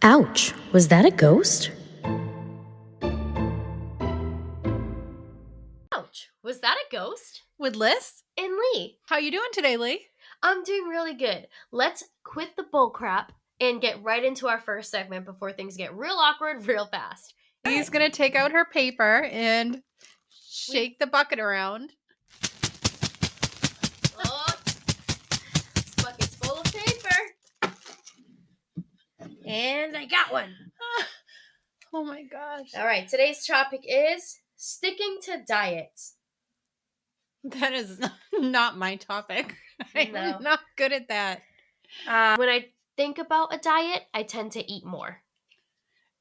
Ouch, was that a ghost? Ouch, was that a ghost? With Liz? And Lee. How you doing today, Lee? I'm doing really good. Let's quit the bull crap and get right into our first segment before things get real awkward real fast. Lee's going to take out her paper and shake the bucket around. Oh, this bucket's full of paper. And I got one. Oh my gosh. All right, today's topic is sticking to diets. That is not my topic. No. I'm not good at that. When I think about a diet, I tend to eat more.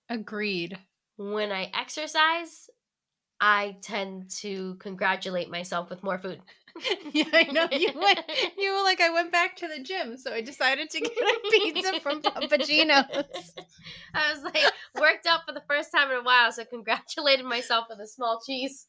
Agreed. When I exercise, I tend to congratulate myself with more food. Yeah, I know. You were like, I went back to the gym, so I decided to get a pizza from Papagino's. I was like, worked out for the first time in a while, so congratulated myself with a small cheese.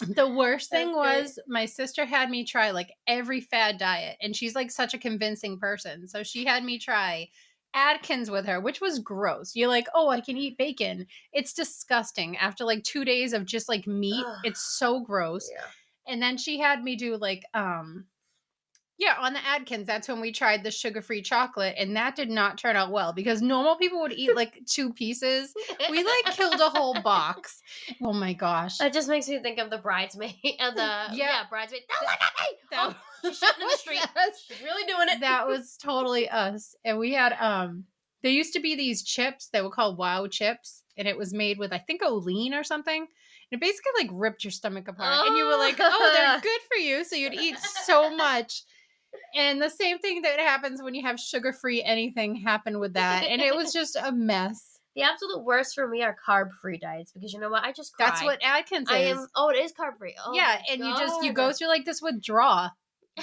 The worst thing That's was my sister had me try like every fad diet, and she's like such a convincing person. So she had me try Atkins with her, which was gross. You're like, oh, I can eat bacon. It's disgusting. After like 2 days of just like meat, Ugh. it's so gross. Yeah. And then she had me do like, on the Atkins, that's when we tried the sugar-free chocolate, and that did not turn out well because normal people would eat like 2 pieces. We like killed a whole box. Oh my gosh. That just makes me think of the bridesmaid and bridesmaid. Don't look at me! That She's shooting in the street. was She's really doing it. That was totally us. And we had there used to be these chips that were called Wow chips, and it was made with I think Olean or something. And it basically like ripped your stomach apart. And you were like, oh, they're good for you. So you'd eat so much. And the same thing that happens when you have sugar-free anything happened with that. And it was just a mess. The absolute worst for me are carb-free diets because you know what? I just cry. That's what Atkins is. It is carb-free. Oh yeah, and you go through like this withdrawal.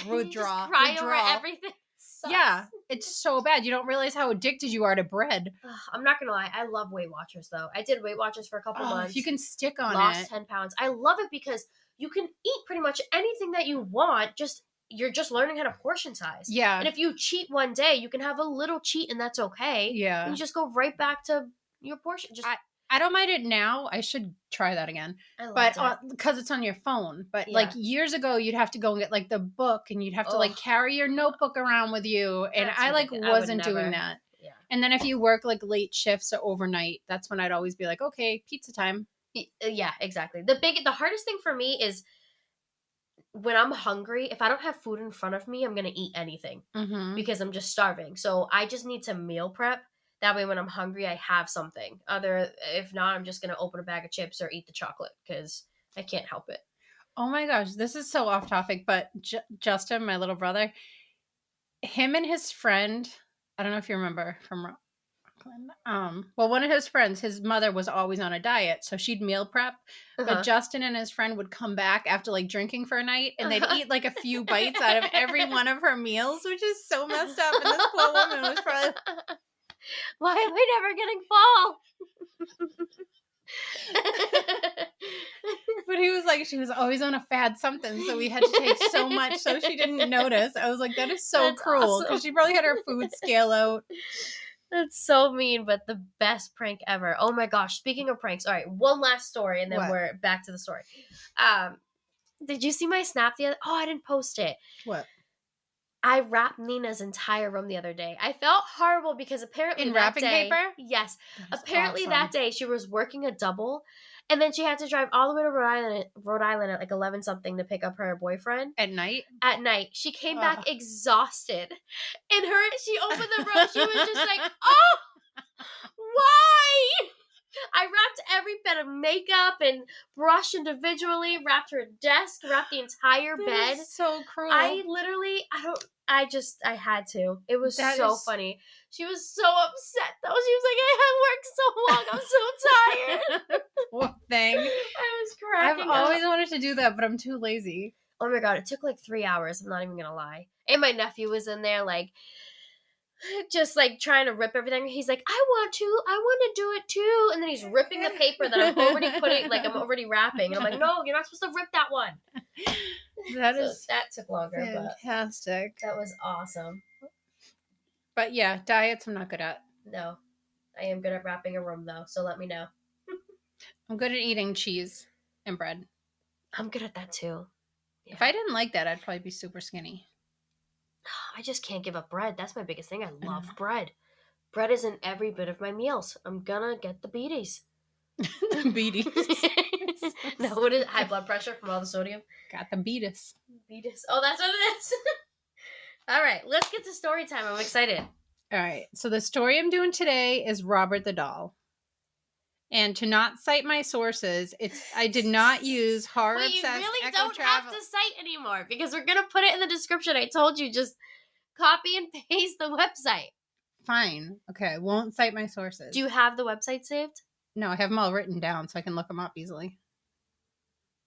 You just cry over everything. Sucks. Yeah, it's so bad. You don't realize how addicted you are to bread. I'm not gonna lie. I love Weight Watchers though. I did Weight Watchers for a couple months. If you can stick on lost 10 pounds. I love it because you can eat pretty much anything that you want. You're just learning how to portion size. Yeah. And if you cheat one day, you can have a little cheat and that's okay. Yeah. And you just go right back to your portion. I don't mind it now. I should try that again. But because it's on your phone. But like years ago, you'd have to go and get like the book and you'd have to like carry your notebook around with you. And I like wasn't doing that. Yeah. And then if you work like late shifts or overnight, that's when I'd always be like, okay, pizza time. Yeah, exactly. The hardest thing for me is when I'm hungry, if I don't have food in front of me, I'm going to eat anything because I'm just starving. So I just need to meal prep. That way when I'm hungry, I have something. If not, I'm just going to open a bag of chips or eat the chocolate because I can't help it. Oh my gosh, this is so off topic, but Justin, my little brother, him and his friend, I don't know if you remember from Rockland. One of his friends, his mother was always on a diet, so she'd meal prep. But Justin and his friend would come back after like drinking for a night, and they'd eat like a few bites out of every one of her meals, which is so messed up. And this poor woman was probably, why are we never getting fall? But he was like, she was always on a fad something, so we had to take so much so she didn't notice. I was like, that is so That's cruel because awesome. she probably had her food scale out. That's so mean, but the best prank ever. Oh my gosh. Speaking of pranks, all right, one last story and then we're back to the story. Did you see my snap the other? Oh, I didn't post it. What? I wrapped Nina's entire room the other day. I felt horrible because apparently In that wrapping day, paper? Yes. That's Apparently awesome. that day she was working a double and then she had to drive all the way to Rhode Island at like 11 something to pick up her boyfriend. At night? At night. She came back exhausted. And she opened the room. She was just like, oh, why? I wrapped every bit of makeup and brush individually, wrapped her desk, wrapped the entire bed. Is so cruel. I had to. It was so funny. She was so upset though. She was like, I had worked so long. I'm so tired. Poor thing. I was cracking I've up. always wanted to do that, but I'm too lazy. Oh my God, it took like 3 hours. I'm not even going to lie. And my nephew was in there like, just like trying to rip everything. He's like, I want to do it too. And then he's ripping the paper that I'm already wrapping. And I'm like, no, you're not supposed to rip that one. That took longer. Fantastic. But that was awesome. But yeah, diets I'm not good at. No. I am good at wrapping a room, though, so let me know. I'm good at eating cheese and bread. I'm good at that, too. Yeah. If I didn't like that, I'd probably be super skinny. I just can't give up bread. That's my biggest thing. I love bread. Bread is in every bit of my meals. I'm gonna get the beaties. The beaties. No, what is it? High blood pressure from all the sodium? Got the beatus. Beatus. Oh, that's what it is. All right, let's get to story time. I'm excited. All right. So the story I'm doing today is Robert the Doll. And to not cite my sources, I did not use horror obsessed. Wait, you really Echo don't Travel. have to cite anymore because we're gonna put it in the description. I told you, just copy and paste the website. Fine. Okay, I won't cite my sources. Do you have the website saved? No, I have them all written down so I can look them up easily.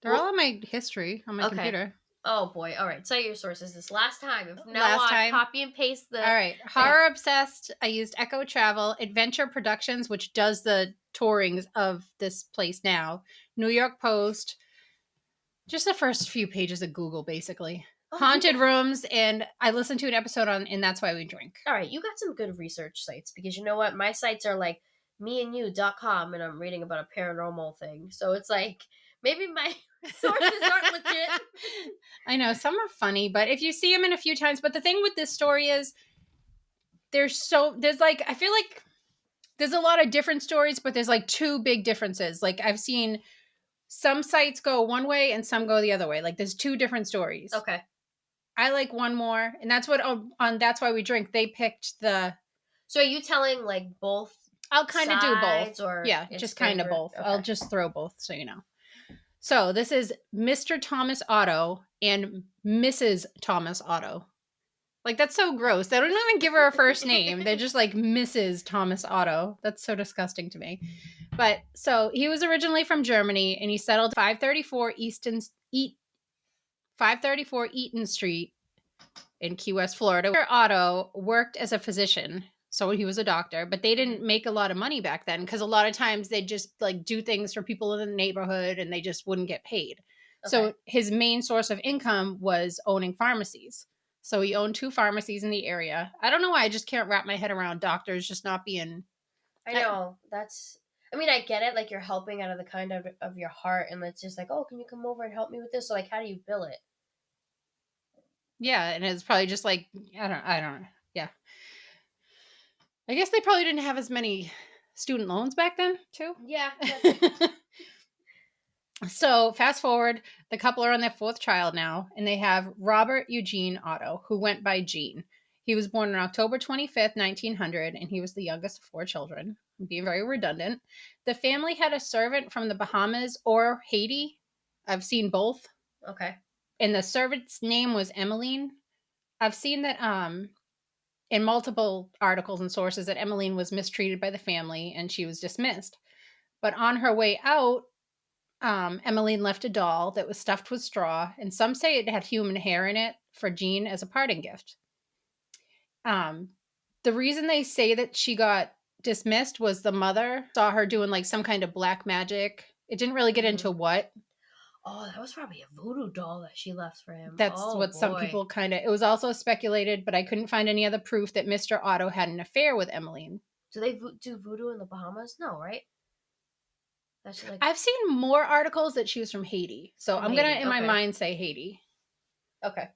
They're all on my history on my computer. Oh boy! All right, cite your sources this last time. If now on, copy and paste the. All right, horror obsessed. I used Echo Travel, Adventure Productions, which does the tourings of this place now. New York Post. Just the first few pages of Google, basically. Haunted rooms, and I listened to an episode on, and that's why we drink. All right, you got some good research sites because you know what? My sites are like meandyou.com, and I'm reading about a paranormal thing. So it's like maybe my sources aren't legit. I know some are funny, but if you see them in a few times, but the thing with this story is there's like I feel like there's a lot of different stories, but there's like two big differences. Like I've seen some sites go one way and some go the other way. Like there's two different stories. Okay. I like one more, and that's what on That's Why We Drink. They picked the. So are you telling like both? I'll kind of do both. Or yeah, just kind of both. Okay. I'll just throw both so you know. So this is Mr. Thomas Otto and Mrs. Thomas Otto. Like that's so gross. They don't even give her a first name. They're just like Mrs. Thomas Otto. That's so disgusting to me. But so he was originally from Germany and he settled 534 Eaton Street in Key West, Florida. Mr. Otto worked as a physician, so he was a doctor, but they didn't make a lot of money back then because a lot of times they just like do things for people in the neighborhood and they just wouldn't get paid. Okay. So his main source of income was owning pharmacies. So he owned 2 pharmacies in the area. I don't know why I just can't wrap my head around doctors just not being. I know I mean, I get it. Like you're helping out of the kind of your heart, and it's just like, oh, can you come over and help me with this? So like, how do you bill it? Yeah, and it's probably just like I don't know. Yeah, I guess they probably didn't have as many student loans back then, too. Yeah. So fast forward, the couple are on their 4th child now, and they have Robert Eugene Otto, who went by Gene. He was born on October 25th, 1900, and he was the youngest of 4 children. I'm being very redundant. The family had a servant from the Bahamas or Haiti. I've seen both. Okay. And the servant's name was Emmeline. I've seen that in multiple articles and sources that Emmeline was mistreated by the family and she was dismissed. But on her way out, Emmeline left a doll that was stuffed with straw, and some say it had human hair in it for Jean as a parting gift. The reason they say that she got dismissed was the mother saw her doing like some kind of black magic. It didn't really get into what. Oh, that was probably a voodoo doll that she left for him. That's what some people it was also speculated, but I couldn't find any other proof that Mr. Otto had an affair with Emmeline. Do they do voodoo in the Bahamas? No, right? That's like... I've seen more articles that she was from Haiti. So I'm going to, in my mind, say Haiti. Okay.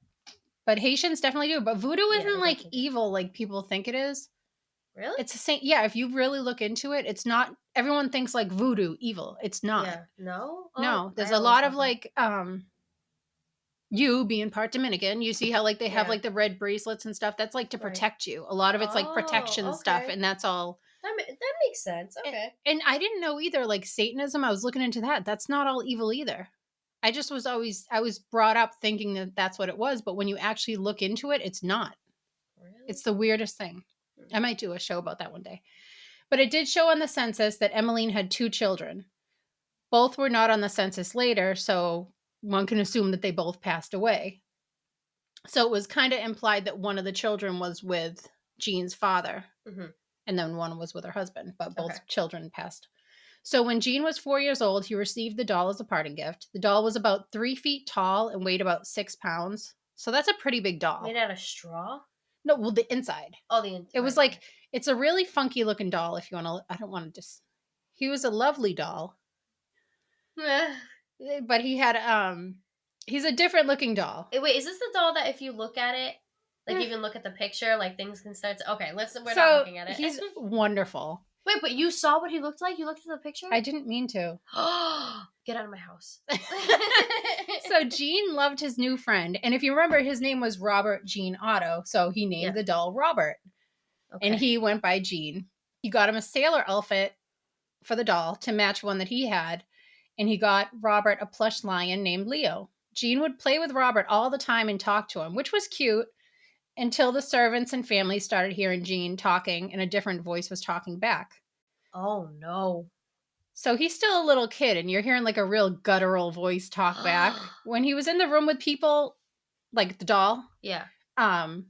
But Haitians definitely do. But voodoo isn't like evil like people think it is. Really? It's the same. Yeah, if you really look into it, it's not. Everyone thinks like voodoo evil. It's not. Yeah. No? Oh, no. There's a lot of like, you being part Dominican, you see how like they have like the red bracelets and stuff. That's like to protect you. A lot of it's like protection stuff, and that's all. That makes sense. Okay. And I didn't know either. Like Satanism, I was looking into that. That's not all evil either. I was brought up thinking that that's what it was, but when you actually look into it, it's not. Really? It's the weirdest thing. I might do a show about that one day. But it did show on the census that Emmeline had 2 children. Both were not on the census later, so one can assume that they both passed away. So it was kind of implied that one of the children was with Jean's father, and then one was with her husband, but both children passed. So when Jean was 4 years old, he received the doll as a parting gift. The doll was about 3 feet tall and weighed about 6 pounds. So that's a pretty big doll. Made out of straw? No, well, the inside. Oh, the inside. It was like, It's a really funky looking doll. If you want to, I don't want to just. He was a lovely doll, but he had he's a different looking doll. Wait, is this the doll that if you look at it, like even look at the picture, like things can start to... Okay, listen, we're not looking at it. He's wonderful. Wait, but you saw what he looked like? You looked at the picture? I didn't mean to. Get out of my house. So Gene loved his new friend. And if you remember, his name was Robert Gene Otto. So he named the doll Robert. Okay. And he went by Gene. He got him a sailor outfit for the doll to match one that he had. And he got Robert a plush lion named Leo. Gene would play with Robert all the time and talk to him, which was cute, until the servants and family started hearing Gene talking and a different voice was talking back. Oh, no. So he's still a little kid and you're hearing like a real guttural voice talk back. When he was in the room with people, like the doll. Yeah. And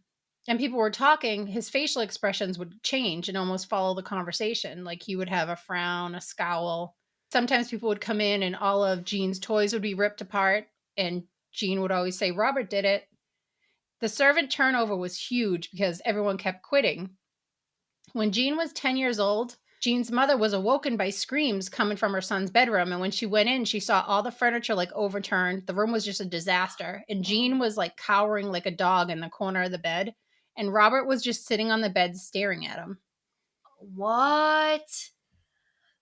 people were talking, his facial expressions would change and almost follow the conversation. Like he would have a frown, a scowl. Sometimes people would come in and all of Gene's toys would be ripped apart. And Gene would always say, Robert did it. The servant turnover was huge because everyone kept quitting. When Gene was 10 years old, Gene's mother was awoken by screams coming from her son's bedroom. And when she went in, she saw all the furniture like overturned. The room was just a disaster. And Gene was like cowering like a dog in the corner of the bed. And Robert was just sitting on the bed staring at him. What?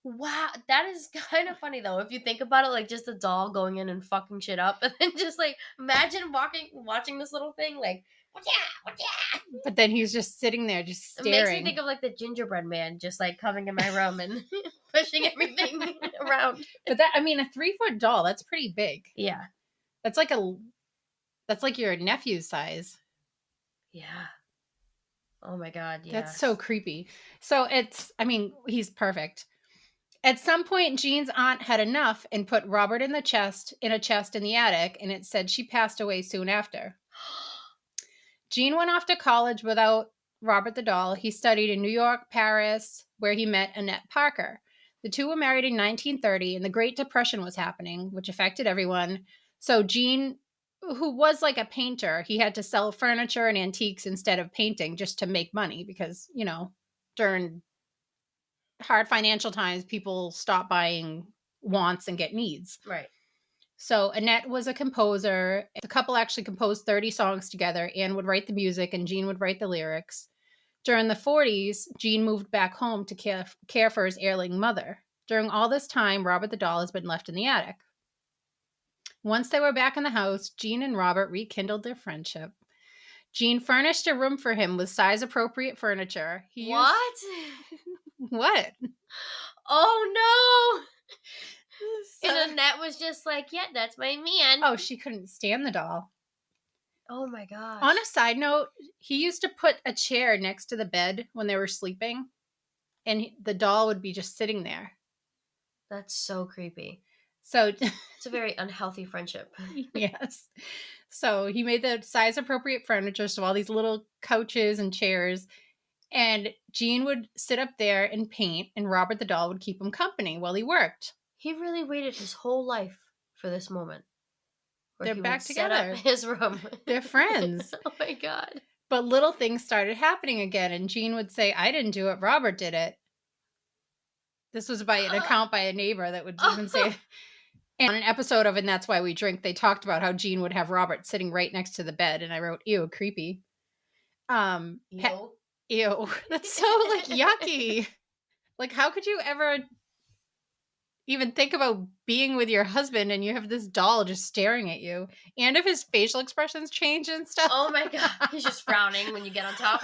Wow, that is kind of funny though. If you think about it, like just a doll going in and fucking shit up, and then just like imagine watching this little thing, like what's yeah. But then he's just sitting there, just staring. It makes me think of like the gingerbread man, just like coming in my room and pushing everything around. But that, I mean, a 3-foot doll, that's pretty big. Yeah, that's like your nephew's size. Yeah. Oh my God. Yeah. That's so creepy. So he's perfect. At some point, Gene's aunt had enough and put Robert in a chest in the attic, and it said she passed away soon after. Gene went off to college without Robert the doll. He studied in New York, Paris, where he met Annette Parker. The two were married in 1930, and the Great Depression was happening, which affected everyone. So Gene, who was like a painter, he had to sell furniture and antiques instead of painting just to make money because, during hard financial times, people stop buying wants and get needs. Right. So Annette was a composer. The couple actually composed 30 songs together. Anne would write the music and Gene would write the lyrics. During the 40s, Gene moved back home to care for his ailing mother. During all this time, Robert the doll has been left in the attic. Once they were back in the house, Gene and Robert rekindled their friendship. Gene furnished a room for him with size-appropriate furniture. What? What? Oh, no! And Annette was just like, yeah, that's my man. Oh, she couldn't stand the doll. Oh, my gosh. On a side note, he used to put a chair next to the bed when they were sleeping, and the doll would be just sitting there. That's so creepy. So it's a very unhealthy friendship. Yes. So he made the size-appropriate furniture, so all these little couches and chairs. And Gene would sit up there and paint, and Robert the doll would keep him company while he worked. He really waited his whole life for this moment. They're back together. Set up his room. They're friends. Oh my God. But little things started happening again, and Gene would say, I didn't do it, Robert did it. This was by an account by a neighbor that would even say... And on an episode of And That's Why We Drink, they talked about how Gene would have Robert sitting right next to the bed, and I wrote, ew, creepy. Ew. That's so, like, yucky. Like, how could you ever even think about being with your husband and you have this doll just staring at you? And if his facial expressions change and stuff. Oh, my God. He's just frowning when you get on top.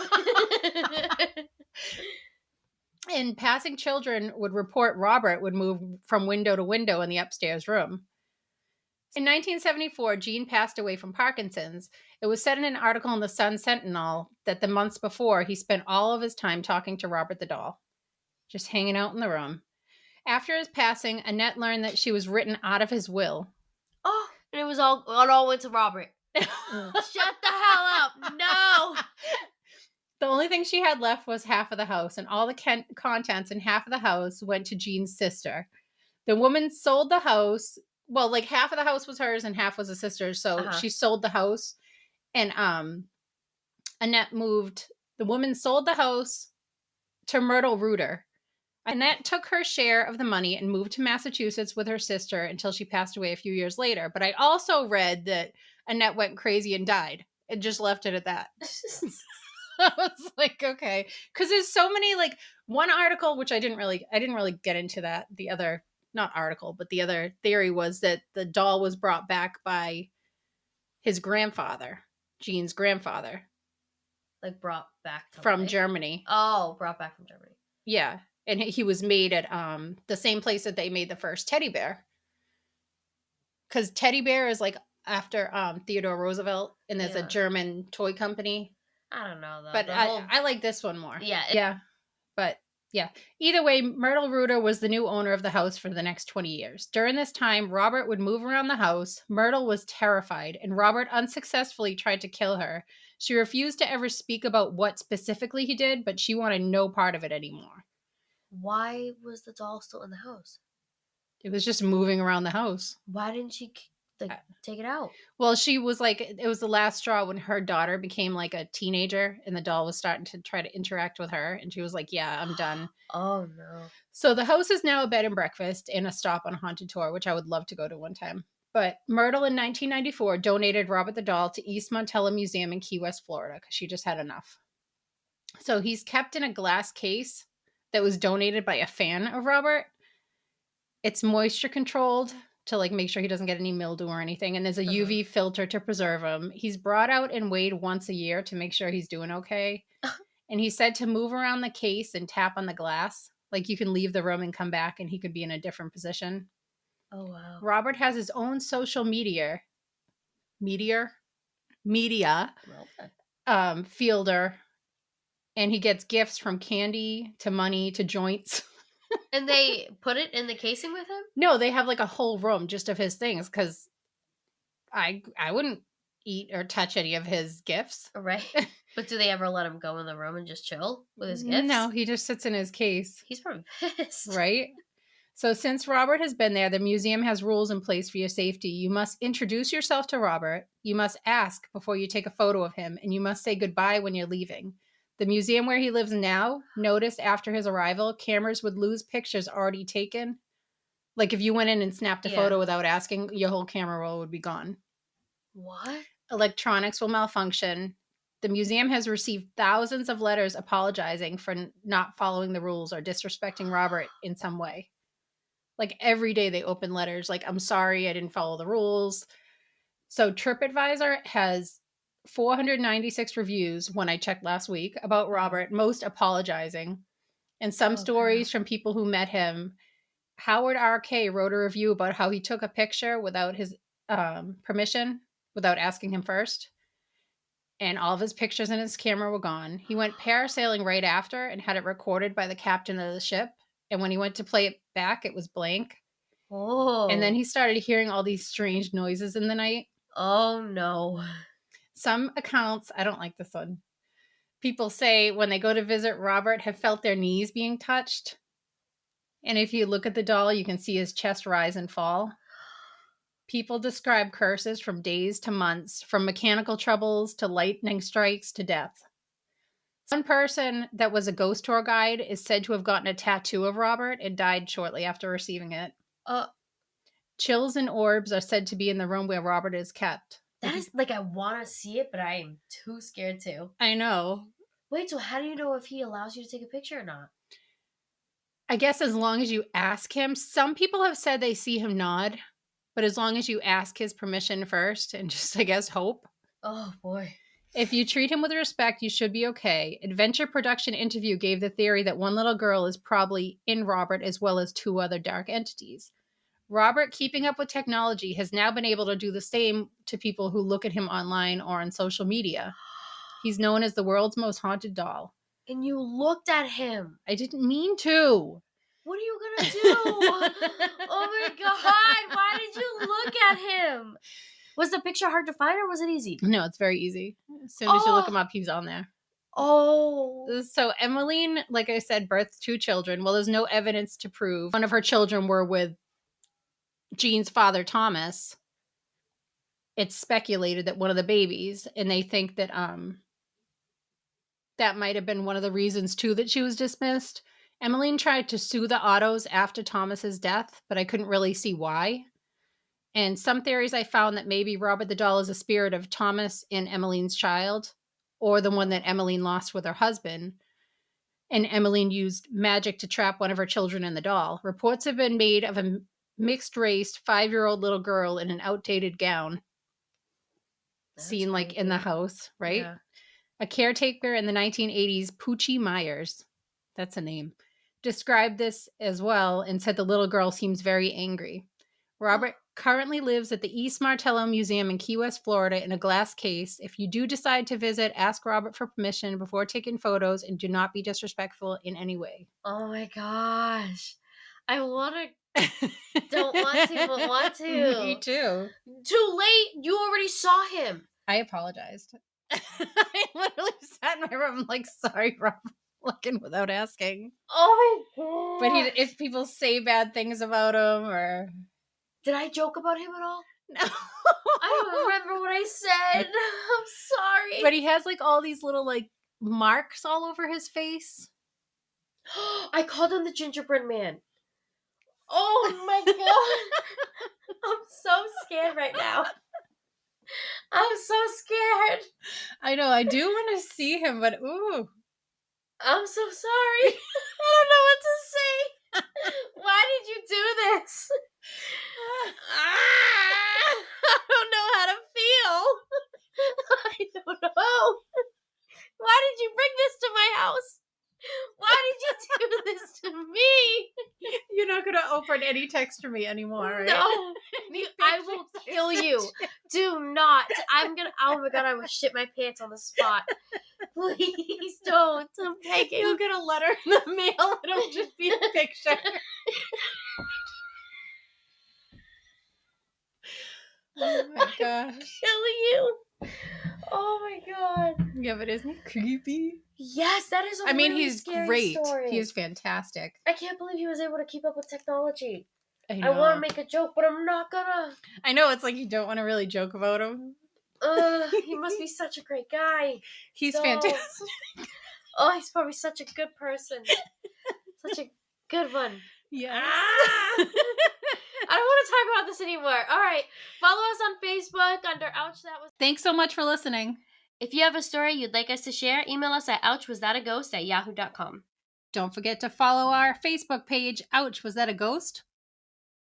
And passing children would report Robert would move from window to window in the upstairs room. In 1974, Gene passed away from Parkinson's. It was said in an article in the Sun Sentinel that the months before, he spent all of his time talking to Robert the doll, just hanging out in the room. After his passing, Annette learned that she was written out of his will. Oh, and it all went to Robert. Shut the hell up. No. The only thing she had left was half of the house, and all the contents in half of the house went to Gene's sister. The woman sold the house. Well, like half of the house was hers and half was a sister's. So she sold the house, and Annette moved. The woman sold the house to Myrtle Reuter. Annette took her share of the money and moved to Massachusetts with her sister until she passed away a few years later. But I also read that Annette went crazy and died and just left it at that. I was like, okay. Because there's so many, like, one article, which I didn't really get into that. The other, not article, but the other theory was that the doll was brought back by his grandfather, Jean's grandfather. Like brought back from life? Germany. Oh, brought back from Germany. Yeah. And he was made at the same place that they made the first teddy bear. Because teddy bear is like after Theodore Roosevelt, and there's a German toy company. I don't know, though. But I like this one more. Yeah. Yeah. But yeah. Either way, Myrtle Reuter was the new owner of the house for the next 20 years. During this time, Robert would move around the house. Myrtle was terrified, and Robert unsuccessfully tried to kill her. She refused to ever speak about what specifically he did, but she wanted no part of it anymore. Why was the doll still in the house? It was just moving around the house. Why didn't she take it out? Well, she was like, it was the last straw when her daughter became like a teenager and the doll was starting to try to interact with her. And she was like, yeah, I'm done. Oh, no. So the house is now a bed and breakfast and a stop on a haunted tour, which I would love to go to one time. But Myrtle in 1994 donated Robert the doll to East Montella Museum in Key West, Florida, because she just had enough. So he's kept in a glass case that was donated by a fan of Robert. It's moisture controlled to like make sure he doesn't get any mildew or anything. And there's a UV filter to preserve him. He's brought out and weighed once a year to make sure he's doing okay. And he said to move around the case and tap on the glass. Like you can leave the room and come back and he could be in a different position. Oh, wow. Robert has his own social media fielder. And he gets gifts from candy to money to joints. And they put it in the casing with him? No, they have like a whole room just of his things because I wouldn't eat or touch any of his gifts. Right. But do they ever let him go in the room and just chill with his gifts? No, he just sits in his case. He's probably pissed. Right? So since Robert has been there, the museum has rules in place for your safety. You must introduce yourself to Robert. You must ask before you take a photo of him. And you must say goodbye when you're leaving. The museum where he lives now noticed after his arrival, cameras would lose pictures already taken. Like if you went in and snapped a photo without asking, your whole camera roll would be gone. What? Electronics will malfunction. The museum has received thousands of letters apologizing for not following the rules or disrespecting Robert in some way. Like every day they open letters like, I'm sorry, I didn't follow the rules. So TripAdvisor has 496 reviews when I checked last week about Robert, most apologizing. And some stories from people who met him. Howard R.K. wrote a review about how he took a picture without his permission, without asking him first. And all of his pictures and his camera were gone. He went parasailing right after and had it recorded by the captain of the ship. And when he went to play it back, it was blank. Oh. And then he started hearing all these strange noises in the night. Oh, no. Some accounts, I don't like this one. People say when they go to visit Robert have felt their knees being touched. And if you look at the doll, you can see his chest rise and fall. People describe curses from days to months, from mechanical troubles to lightning strikes to death. One person that was a ghost tour guide is said to have gotten a tattoo of Robert and died shortly after receiving it. Chills and orbs are said to be in the room where Robert is kept. That is, like, I want to see it, but I am too scared to. I know. Wait, so how do you know if he allows you to take a picture or not? I guess as long as you ask him. Some people have said they see him nod, but as long as you ask his permission first and just, I guess, hope. Oh, boy. If you treat him with respect, you should be okay. Adventure Production Interview gave the theory that one little girl is probably in Robert as well as two other dark entities. Robert, keeping up with technology, has now been able to do the same to people who look at him online or on social media. He's known as the world's most haunted doll. And you looked at him. I didn't mean to. What are you going to do? Oh, my God. Why did you look at him? Was the picture hard to find or was it easy? No, it's very easy. As soon as you look him up, he's on there. Oh. So Emmeline, like I said, birthed 2 children. Well, there's no evidence to prove one of her children were with Jean's father, Thomas. It's speculated that one of the babies, and they think that that might have been one of the reasons, too, that she was dismissed. Emmeline tried to sue the Ottos after Thomas's death, but I couldn't really see why. And some theories I found that maybe Robert the Doll is a spirit of Thomas and Emmeline's child, or the one that Emmeline lost with her husband. And Emmeline used magic to trap one of her children in the doll. Reports have been made of a mixed-race 5-year-old little girl in an outdated gown seen like in the house, right? Yeah. A caretaker in the 1980s, Poochie Myers, that's a name, described this as well and said the little girl seems very angry. Robert currently lives at the East Martello Museum in Key West, Florida in a glass case. If you do decide to visit, ask Robert for permission before taking photos and do not be disrespectful in any way. Oh my gosh. I want to, don't want to, but want to. Me too. Too late. You already saw him. I apologized. I literally sat in my room like, sorry, Robert, looking without asking. Oh my god. But if people say bad things about him or... Did I joke about him at all? No. I don't remember what I said. I'm sorry. But he has like all these little like marks all over his face. I called him the gingerbread man. Oh my god. I'm so scared right now. I'm so scared. I know. I do want to see him, but ooh. I'm so sorry. I don't know what to say. Why did you do this? I don't know how to feel. I don't know. Why did you bring this to my house? Why did you do this to me? You're not going to open any text to me anymore, right? No. I will kill you. Do not. I'm going to, oh my god, I will shit my pants on the spot. Please don't. I'm begging. You'll get a letter in the mail. It'll just be a picture. Oh my gosh. Kill you. Oh my god. Yeah, but isn't he creepy? Yes, that is a really he's scary great. story. He's fantastic. I can't believe he was able to keep up with technology. I want to make a joke, but I'm not gonna. I know, it's like you don't want to really joke about him. He must be such a great guy. He's fantastic. Oh, he's probably such a good person. Such a good one. Yeah. I don't want to talk about this anymore. All right. Follow us on Facebook under Ouch That Was. Thanks so much for listening. If you have a story you'd like us to share, email us at ouchwasthataghost@yahoo.com. Don't forget to follow our Facebook page, Ouch, Was That a Ghost?